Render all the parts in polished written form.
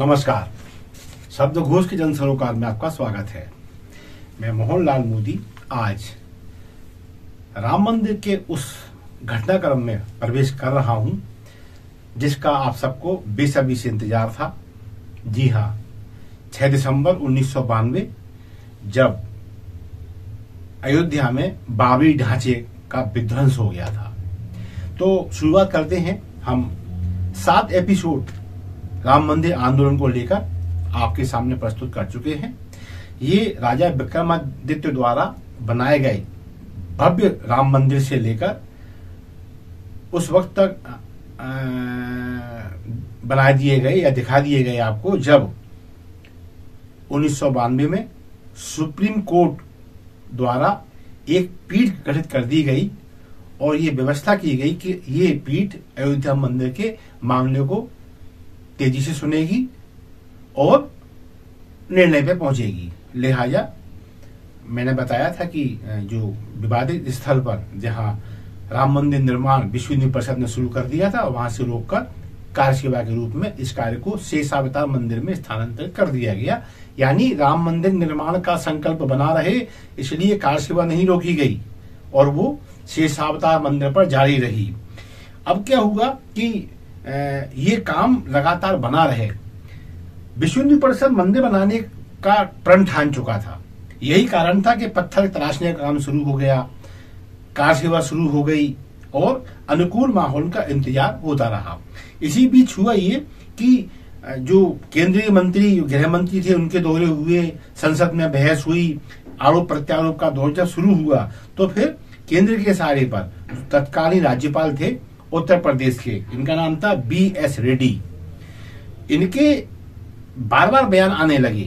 नमस्कार। शब्दघोष के जन सरोकार में आपका स्वागत है। मैं मोहन लाल मोदी आज राम मंदिर के उस घटनाक्रम में प्रवेश कर रहा हूं जिसका आप सबको बेसब्री से इंतजार था। जी हां, 6 दिसंबर 1992 जब अयोध्या में बाबरी ढांचे का विध्वंस हो गया था। तो शुरुआत करते हैं। हम 7 एपिसोड राम मंदिर आंदोलन को लेकर आपके सामने प्रस्तुत कर चुके हैं। ये राजा विक्रमादित्य द्वारा बनाए गए भव्य राम मंदिर से लेकर उस वक्त तक बना दिए गए या दिखा दिए गए आपको जब 1992 में सुप्रीम कोर्ट द्वारा एक पीठ गठित कर दी गई और ये व्यवस्था की गई कि ये पीठ अयोध्या मंदिर के मामले को तेजी से सुनेगी और निर्णय पे पहुंचेगी। लिहाजा मैंने बताया था कि जो विवादित स्थल पर जहां राम मंदिर निर्माण विश्व हिंदू परिषद ने शुरू कर दिया था वहां से रोककर कार्य सेवा के रूप में इस कार्य को शेषावतार मंदिर में स्थानांतरित कर दिया गया। यानी राम मंदिर निर्माण का संकल्प बना रहे, इसलिए कार्य सेवा नहीं रोकी गई और वो शेषावतार मंदिर पर जारी रही। अब क्या हुआ कि ये काम लगातार बना रहे। विश्व हिंदू परिषद मंदिर बनाने का प्रण ठान चुका था। यही कारण था कि पत्थर तराशने का काम शुरू हो गया, कार सेवा शुरू हो गई और अनुकूल माहौल का इंतजार होता रहा। इसी बीच हुआ ये कि जो केंद्रीय मंत्री गृह मंत्री थे उनके दौरे हुए, संसद में बहस हुई, आरोप प्रत्यारोप का दौर जब शुरू हुआ तो फिर केंद्र के सहारे पर तत्कालीन राज्यपाल थे उत्तर प्रदेश के, इनका नाम था BS रेड्डी। इनके बार बार बयान आने लगे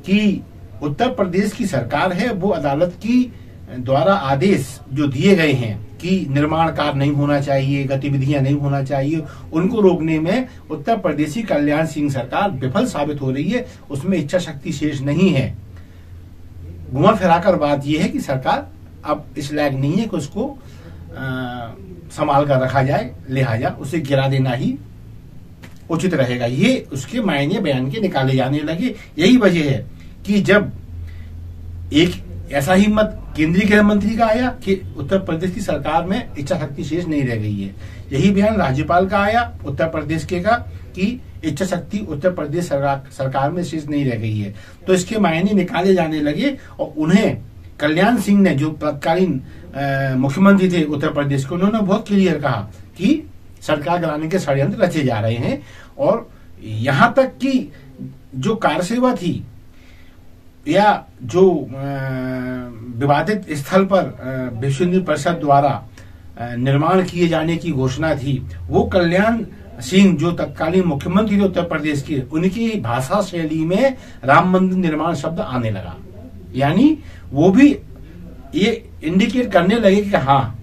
कि उत्तर प्रदेश की सरकार है वो अदालत की द्वारा आदेश जो दिए गए हैं कि निर्माण कार्य नहीं होना चाहिए, गतिविधियां नहीं होना चाहिए, उनको रोकने में उत्तर प्रदेशी कल्याण सिंह सरकार विफल साबित हो रही है, उसमें इच्छा शक्ति शेष नहीं है। घुमा फिराकर बात यह है कि सरकार अब इस लायक नहीं है कि उसको संभाल कर रखा जाए, लिहाजा उसे गिरा देना ही उचित रहेगा। ये उसके मायने बयान के निकाले जाने लगे। यही वजह है कि जब एक ऐसा ही मत केंद्रीय गृह मंत्री का आया कि उत्तर प्रदेश की सरकार में इच्छा शक्ति शेष नहीं रह गई है, यही बयान राज्यपाल का आया उत्तर प्रदेश के का कि इच्छा शक्ति उत्तर प्रदेश सरकार में शेष नहीं रह गई है। तो इसके मायने निकाले जाने लगे और उन्हें कल्याण सिंह ने जो तत्कालीन मुख्यमंत्री थे उत्तर प्रदेश के, उन्होंने बहुत क्लियर कहा कि सरकार गिराने के षड्यंत्र रचे जा रहे हैं। और यहां तक कि जो कार सेवा थी या जो विवादित स्थल पर विश्व हिंदू परिषद द्वारा निर्माण किए जाने की घोषणा थी, वो कल्याण सिंह जो तत्कालीन मुख्यमंत्री थे उत्तर प्रदेश के, उनकी भाषा शैली में राम मंदिर निर्माण शब्द आने लगा। यानी वो भी ये इंडिकेट करने लगे कि हाँ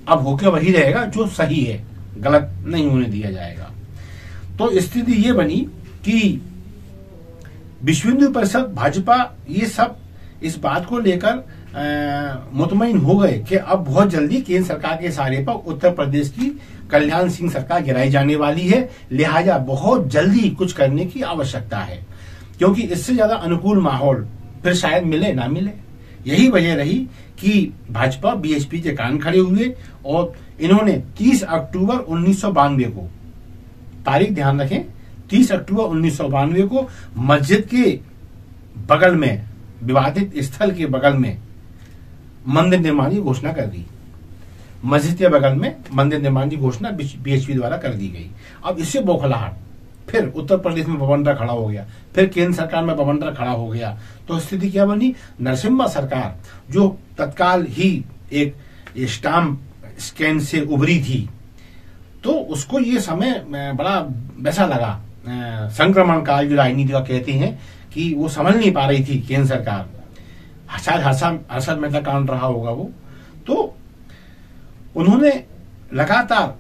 अब होके वही रहेगा जो सही है, गलत नहीं होने दिया जाएगा। तो स्थिति ये बनी कि विश्व हिंदू परिषद, भाजपा, ये सब इस बात को लेकर मुतमईन हो गए कि अब बहुत जल्दी केंद्र सरकार के सहारे पर उत्तर प्रदेश की कल्याण सिंह सरकार गिराई जाने वाली है, लिहाजा बहुत जल्दी कुछ करने की आवश्यकता है, क्योंकि इससे ज्यादा अनुकूल माहौल फिर शायद मिले ना मिले। यही वजह रही कि भाजपा BSP के कान खड़े हुए और इन्होंने 30 अक्टूबर 1992 को, तारीख ध्यान रखें, 30 अक्टूबर 1992 को मस्जिद के बगल में, विवादित स्थल के बगल में मंदिर निर्माण की घोषणा कर दी। मस्जिद के बगल में मंदिर निर्माण की घोषणा BSP द्वारा कर दी गई। अब इससे बौखलाहट, फिर उत्तर प्रदेश में बवंडर खड़ा हो गया, फिर केंद्र सरकार में बवंडर खड़ा हो गया। तो स्थिति क्या बनी? नरसिम्हा सरकार जो तत्काल ही एक स्टाम्प स्कैन से उभरी थी, तो उसको ये समय बड़ा वैसा लगा, संक्रमण काल जो राजनीति का कहते हैं, कि वो समझ नहीं पा रही थी केंद्र सरकार। शायद हर्षद मेहता कांड रहा होगा वो। तो उन्होंने लगातार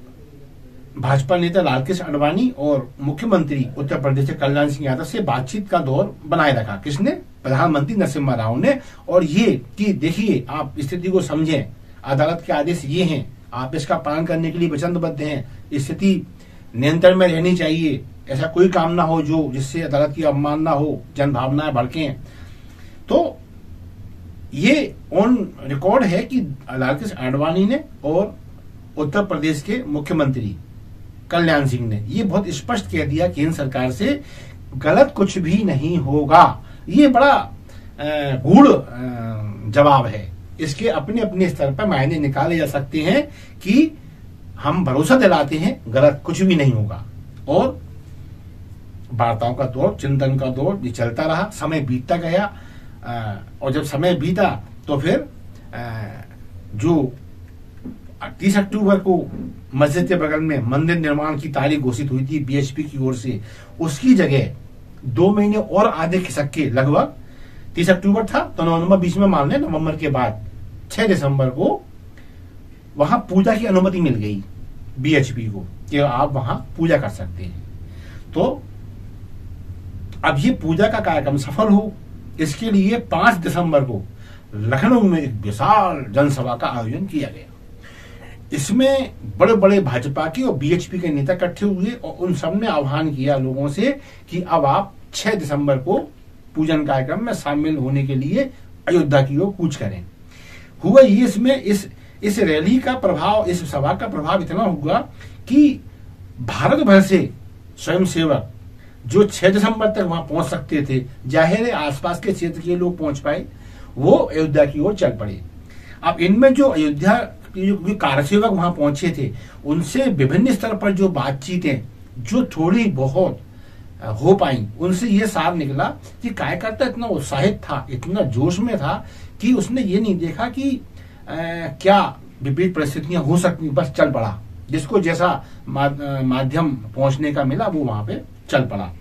भाजपा नेता लालकृष्ण आडवाणी और मुख्यमंत्री उत्तर प्रदेश के कल्याण सिंह यादव से बातचीत का दौर बनाए रखा। किसने? प्रधानमंत्री नरसिम्हा राव ने। और ये कि देखिए, आप स्थिति को समझें, अदालत के आदेश ये हैं, आप इसका पालन करने के लिए वचनबद्ध हैं, स्थिति नियंत्रण में रहनी चाहिए, ऐसा कोई काम ना हो जो जिससे अदालत की अवमानना हो, जन भावनाएं भड़कें। तो ये ऑन रिकॉर्ड है कि लालकृष्ण आडवाणी ने और उत्तर प्रदेश के मुख्यमंत्री कल्याण सिंह ने ये बहुत स्पष्ट कह दिया केंद्र सरकार से गलत कुछ भी नहीं होगा। ये बड़ा गूढ़ जवाब है। इसके अपने अपने स्तर पर मायने निकाले जा सकते हैं कि हम भरोसा दिलाते हैं गलत कुछ भी नहीं होगा। और वार्ताओं का दौर, चिंतन का दौर ये चलता रहा, समय बीतता गया। और जब समय बीता तो फिर जो 30 अक्टूबर को मस्जिद के बगल में मंदिर निर्माण की तारीख घोषित हुई थी बीएचपी की ओर से, उसकी जगह 2 महीने और आधे खिसक के लगभग 30 अक्टूबर था तो नवंबर बीच में मान लें, नवंबर के बाद 6 दिसंबर को वहां पूजा की अनुमति मिल गई बीएचपी को कि आप वहां पूजा कर सकते हैं। तो अब ये पूजा का कार्यक्रम सफल हो, इसके लिए 5 दिसंबर को लखनऊ में एक विशाल जनसभा का आयोजन किया गया। इसमें बड़े बड़े भाजपा के और बीएचपी के नेता इकट्ठे हुए और उन सब ने आह्वान किया लोगों से कि अब आप 6 दिसंबर को पूजन कार्यक्रम में शामिल होने के लिए अयोध्या की ओर कूच करें। हुआ ये इसमें इस रैली का प्रभाव, इस सभा का प्रभाव इतना हुआ कि भारत भर से स्वयंसेवक जो 6 दिसंबर तक वहां पहुंच सकते थे, जाहिर है आसपास के क्षेत्र के लोग पहुंच पाए, वो अयोध्या की ओर चल पड़े। अब इनमें जो अयोध्या जो कार्यसेवक वहां पहुंचे थे उनसे विभिन्न स्तर पर जो बातचीतें जो थोड़ी बहुत हो पाई, उनसे ये साफ निकला कि कार्यकर्ता इतना उत्साहित था, इतना जोश में था कि उसने ये नहीं देखा कि क्या विपरीत परिस्थितियां हो सकती, बस चल पड़ा। जिसको जैसा माध्यम पहुंचने का मिला वो वहां पे चल पड़ा।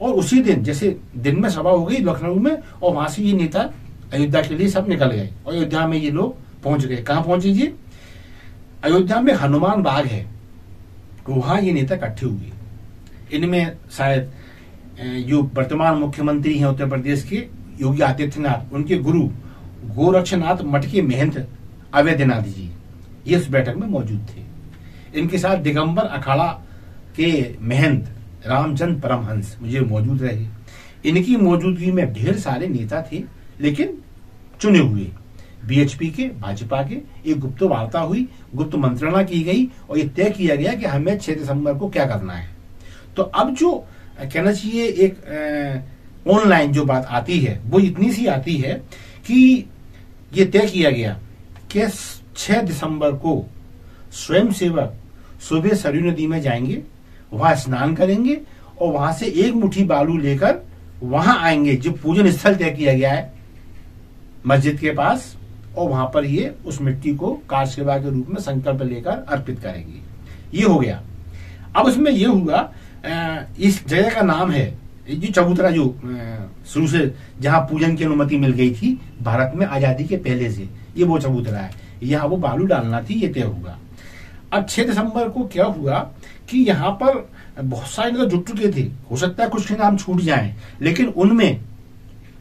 और उसी दिन जैसे दिन में सभा हो गई लखनऊ में और वहां से ये नेता अयोध्या के लिए सब निकल गए। अयोध्या में ये लोग पहुंच गए। कहां पहुंचे जी? अयोध्या में हनुमान बाग है, वहां ये नेता इकट्ठे हुए। इनमें शायद जो वर्तमान मुख्यमंत्री हैं उत्तर प्रदेश के योगी आदित्यनाथ, उनके गुरु गोरक्षनाथ मठ के महंत अवैधनाथ जी ये उस बैठक में मौजूद थे। इनके साथ दिगंबर अखाड़ा के महंत रामचंद्र परमहंस मुझे मौजूद रहे। इनकी मौजूदगी में ढेर सारे नेता थे, लेकिन चुने हुए बीएचपी के, भाजपा के। एक गुप्त वार्ता हुई, गुप्त मंत्रणा की गई और ये तय किया गया कि हमें 6 दिसंबर को क्या करना है। तो अब जो कहना चाहिए एक ऑनलाइन जो बात आती है वो इतनी सी आती है कि ये तय किया गया कि 6 दिसंबर को स्वयंसेवक सुबह सरयू नदी में जाएंगे, वहां स्नान करेंगे और वहां से एक मुट्ठी बालू लेकर वहां आएंगे जो पूजन स्थल तय किया गया है मस्जिद के पास, और वहां पर ये उस मिट्टी को कार सेवा के रूप में संकल्प लेकर अर्पित करेंगे। ये हो गया। अब उसमें ये हुआ, इस जगह का नाम है जो चबूतरा, जो शुरू से जहां पूजन की अनुमति मिल गई थी भारत में आजादी के पहले से, ये वो चबूतरा है। यहाँ वो बालू डालना थी, ये तय होगा। अब 6 दिसंबर को क्या हुआ कि यहाँ पर बहुत सारे लोग जुट चुके थे, हो सकता है कुछ के नाम छूट जाएं, लेकिन उनमें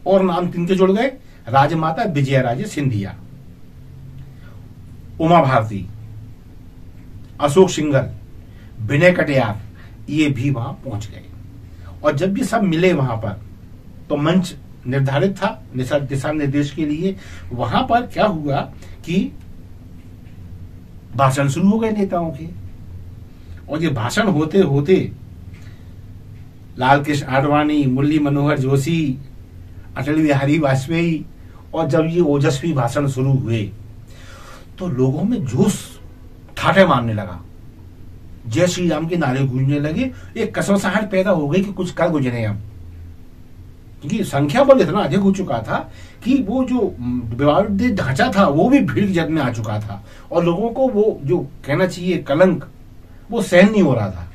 और नाम किनके जुड़ गए? राजमाता विजयाराजे सिंधिया, उमा भारती, अशोक सिंघल, विनय कटियार, ये भी वहां पहुंच गए। और जब ये सब मिले वहां पर तो मंच निर्धारित था दिशा निर्देश के लिए। वहां पर क्या हुआ कि भाषण शुरू हो गए नेताओं के, और ये भाषण होते होते लालकृष्ण आडवाणी, मुरली मनोहर जोशी, अटल बिहारी वाजपेयी, और जब ये ओजस्वी भाषण शुरू हुए तो लोगों में जोश ठाठे मारने लगा, जय श्री राम के नारे गूंजने लगे। एक कसमसाहट पैदा हो गई कि कुछ कर गुजरे हम, क्योंकि संख्या बल इतना अधिक हो चुका था कि वो जो विवादित ढांचा था वो भी भीड़ की जद में आ चुका था, और लोगों को वो जो कहना चाहिए कलंक वो सहन नहीं हो रहा था।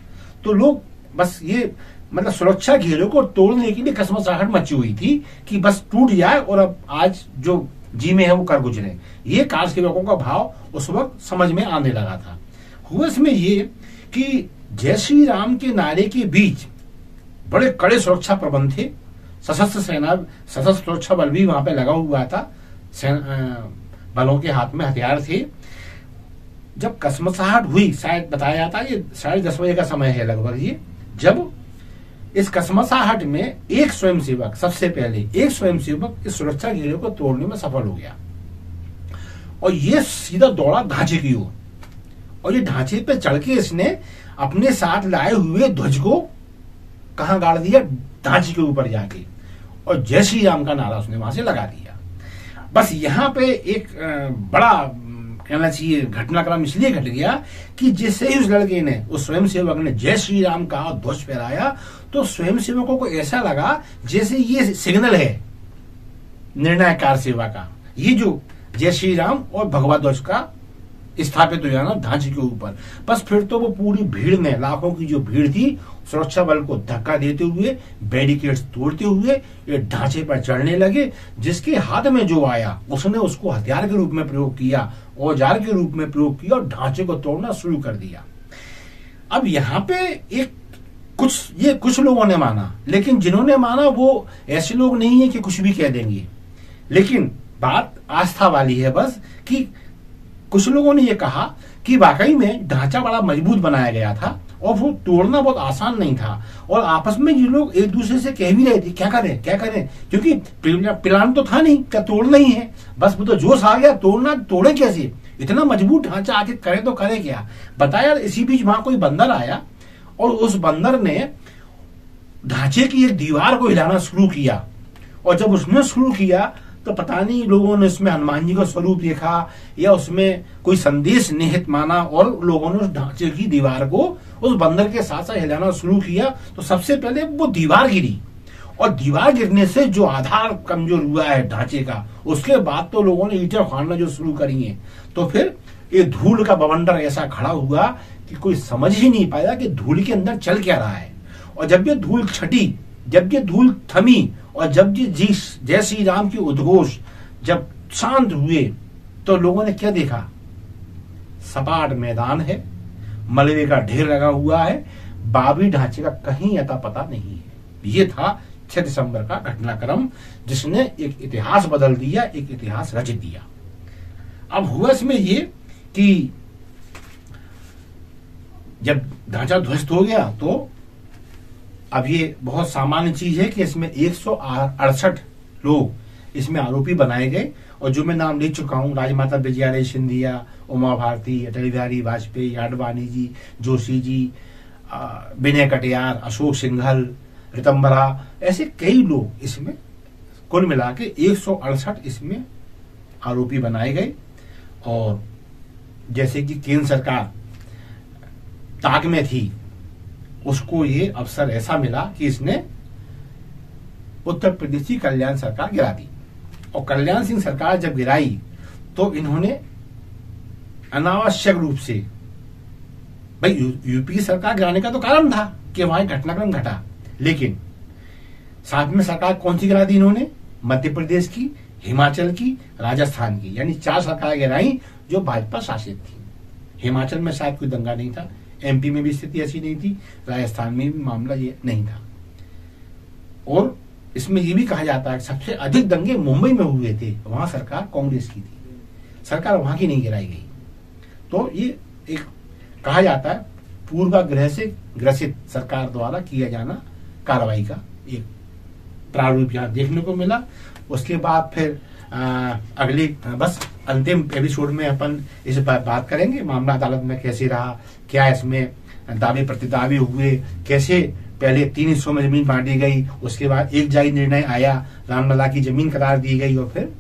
तो लोग बस ये मतलब सुरक्षा घेरे को तोड़ने के लिए कसमसाहट मची हुई थी कि बस टूट जाए और अब आज जो जी में है वो कर गुजरे। ये काश के लोगों का भाव उस वक्त समझ में आने लगा था। हुआ इसमें ये कि जय श्री राम के नारे के बीच बड़े कड़े सुरक्षा प्रबंध थे। सशस्त्र सेना, सशस्त्र सुरक्षा बल भी वहां पे लगा हुआ था, बलों के हाथ में हथियार थे। जब कसमसाहट हुई, शायद बताया जाता है ये 10:30 बजे का समय है लगभग, ये जब इस कसमसाहट में एक स्वयंसेवक, सबसे पहले एक स्वयंसेवक इस सुरक्षा घेरे को तोड़ने में सफल हो गया और ये सीधा दौड़ा ढांचे की ओर, और ये ढांचे पे चढ़ के इसने अपने साथ लाए हुए ध्वज को कहां गाड़ दिया, ढांचे के ऊपर जाके, और जय श्री राम का नारा उसने वहां से लगा दिया। बस यहां पे एक बड़ा कहना चाहिए घटनाक्रम इसलिए घट गया कि जैसे ही उस लड़के ने, उस स्वयंसेवक ने जय श्री राम कहा, ध्वज फहराया, तो स्वयंसेवकों को ऐसा लगा जैसे ये सिग्नल है निर्णायकार सेवा का, ये जो जय श्री राम और भगवा ध्वज का स्थापित हो जाना ढांचे के ऊपर। बस फिर तो वो पूरी भीड़ ने, लाखों की जो भीड़ थी, सुरक्षा बल को धक्का देते हुए, बैरिकेड्स तोड़ते हुए ये ढांचे पर चढ़ने लगे। जिसके हाथ में जो आया उसने उसको हथियार के रूप में प्रयोग किया, औजार के रूप में प्रयोग किया और ढांचे को तोड़ना शुरू कर दिया। अब यहाँ पे एक कुछ लोगों ने माना, लेकिन जिन्होंने माना वो ऐसे लोग नहीं है कि कुछ भी कह देंगे, लेकिन बात आस्था वाली है बस कि कुछ लोगों ने यह कहा कि वाकई में ढांचा बड़ा मजबूत बनाया गया था और वो तोड़ना बहुत आसान नहीं था, और आपस में ये लोग एक दूसरे से कह भी रहे थे क्या करें क्या करें, क्योंकि प्लान तो था नहीं, क्या तोड़ना ही है, बस वो तो जोश आ गया, तोड़े कैसे, इतना मजबूत ढांचा आके करे तो करे क्या। बताया इसी बीच वहां कोई बंदर आया और उस बंदर ने ढांचे की एक दीवार को हिलाना शुरू किया, और जब उसने शुरू किया तो पता नहीं लोगों ने उसमें हनुमान जी का स्वरूप देखा या उसमें कोई संदेश निहित माना, और लोगों ने उस ढांचे की दीवार को उस बंदर के साथ साथ हिलाना शुरू किया। तो सबसे पहले वो दीवार गिरी, और दीवार गिरने से जो आधार कमजोर हुआ है ढांचे का, उसके बाद तो लोगों ने ईंटें उखाड़ना जो शुरू करी है। तो फिर ये धूल का बवंडर ऐसा खड़ा हुआ कि कोई समझ ही नहीं पाया कि धूल के अंदर चल क्या रहा है। और जब ये धूल छटी, जब ये धूल थमी, और जब ये जय श्री राम की उद्घोष जब शांत हुए, तो लोगों ने क्या देखा, सपाट मैदान है, मलबे का ढेर लगा हुआ है, बाबरी ढांचे का कहीं अता पता नहीं है। ये था 6 दिसंबर का घटनाक्रम, जिसने एक इतिहास बदल दिया, एक इतिहास रच दिया। अब हुआ इसमें ये कि जब ढांचा ध्वस्त हो गया, तो अब ये बहुत सामान्य चीज है कि इसमें 168 लोग इसमें आरोपी बनाए गए, और जो मैं नाम ले चुका हूं, राजमाता विजयाराजे सिंधिया, उमा भारती, अटल बिहारी वाजपेयी, आडवाणी जी, जोशी जी, विनय कटियार, अशोक सिंघल, ऋतंबरा, ऐसे कई लोग इसमें कुल मिला के 168 इसमें आरोपी बनाए गए। और जैसे कि केंद्र सरकार ताक में थी, उसको ये अवसर ऐसा मिला कि इसने उत्तर प्रदेश की कल्याण सरकार गिरा दी, और कल्याण सिंह सरकार जब गिराई तो इन्होंने अनावश्यक रूप से, भाई यूपी की सरकार गिराने का तो कारण था कि वहां घटनाक्रम घटा, लेकिन साथ में सरकार कौन सी गिरा दी इन्होंने, मध्य प्रदेश की, हिमाचल की, राजस्थान की, यानी 4 सरकार गिराई जो भाजपा शासित थी। हिमाचल में शायद कोई दंगा नहीं था, एमपी में भी स्थिति ऐसी नहीं थी, राजस्थान में भी मामला ये नहीं था। और इसमें ये भी कहा जाता है कि सबसे अधिक दंगे मुंबई में हुए थे, वहां सरकार कांग्रेस की थी, सरकार वहां की नहीं गिराई गई। तो ये एक कहा जाता है पूर्वाग्रह से ग्रसित सरकार द्वारा किया जाना कार्रवाई का एक प्रारूप यहाँ देखने को मिला। उसके बाद फिर अगली बस अंतिम एपिसोड में अपन इस पर बात करेंगे, मामला अदालत में कैसे रहा, क्या इसमें दावे प्रतिदावे हुए, कैसे पहले 3 हिस्सों में जमीन बांटी गई, उसके बाद एक जायज निर्णय आया, रामलला की जमीन करार दी गई, और फिर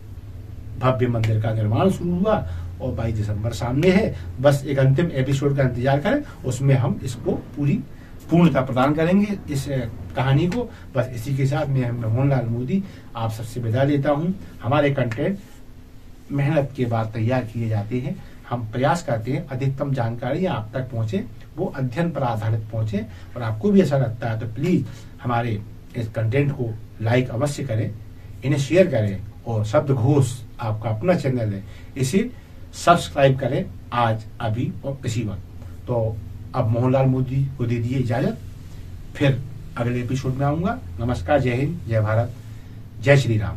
भव्य मंदिर का निर्माण शुरू हुआ, और 22 दिसंबर सामने है। बस एक अंतिम एपिसोड का इंतजार करें, उसमें हम इसको पूरी पूर्णता प्रदान करेंगे इस कहानी को। बस इसी के साथ मैं मोहनलाल मोदी आप सबसे विदा लेता हूं। हमारे कंटेंट मेहनत के बाद तैयार किए जाते हैं, हम प्रयास करते हैं अधिकतम जानकारी आप तक पहुंचे, वो अध्ययन पर आधारित पहुंचे, और आपको भी ऐसा लगता है तो प्लीज हमारे इस कंटेंट को लाइक अवश्य करें, इन्हें शेयर करें, और शब्दघोष आपका अपना चैनल है, इसे सब्सक्राइब करें आज, अभी और इसी वक्त। तो अब मोहनलाल मोदी को दे दिए इजाजत, फिर अगले एपिसोड में आऊंगा। नमस्कार, जय हिंद, जय भारत, जय श्री राम।